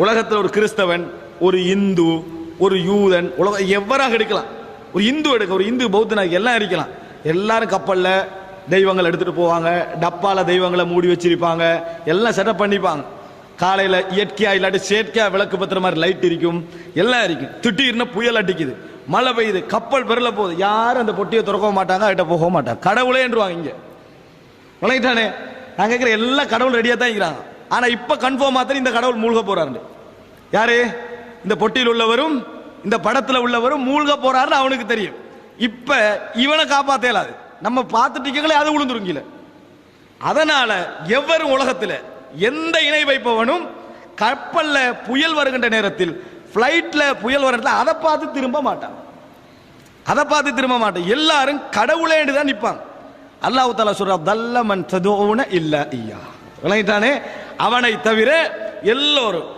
உலகத்தில் ஒரு கிறிஸ்தவன், ஒரு இந்து, ஒரு யூதன், உலகம் எவராக எடுக்கலாம். ஒரு இந்து எடுக்க, ஒரு இந்து பௌத்தனாக எல்லாம் இருக்கலாம். எல்லாரும் கப்பல்ல தெய்வங்களை எடுத்துட்டு போவாங்க, டப்பால தெய்வங்களை மூடி வச்சிருப்பாங்க, எல்லாம் செட்டப் பண்ணிப்பாங்க. காலையில இயற்கையா இல்லாட்டி செயற்கையா விளக்கு பத்திர மாதிரி லைட் இருக்கும், எல்லாம் இருக்கும். திடீர்னு புயல் அடிக்குது, மழை பெய்யுது, கப்பல் பெறல போகுது, யாரும் அந்த பொட்டியை திறக்க மாட்டாங்க, கிட்ட போக மாட்டாங்க. கடவுளே என்றுவாங்க இங்க விளங்கிட்டானே. நான் கேட்கிற எல்லா கடவுள் ரெடியா தான் இருக்கிறாங்க. ஆனா இப்ப கன்ஃபார்ம் மாத்திரம் இந்த கடவுள் மூழ்க போறாரு. யாரு? இந்த பொட்டியில் உள்ளவரும் இந்த படத்துல உள்ளவரும் மூழ்க போறாருன்னு அவனுக்கு தெரியும். இப்ப இவனை காப்பாத்த இயலாது. நம்ம பார்த்துட்டீங்களே, அது விழுந்துருங்கல. அதனால எவரும் உலகத்துல எந்த இணை வைப்பவனும் கப்பல்ல புயல் வருகின்ற நேரத்தில், பிளைட்ல புயல் வருகிற அதை பார்த்து திரும்ப மாட்டான். அதை பார்த்து திரும்ப மாட்டான். எல்லாரும் கடவுளே தான் நிற்பாங்க. அல்லாஹ் தஆலா சொல்றா, தல்லமன் ததுஊன இல்லா இய்யா. விளங்கிட்டானே, அவனை தவிர எல்லோரும்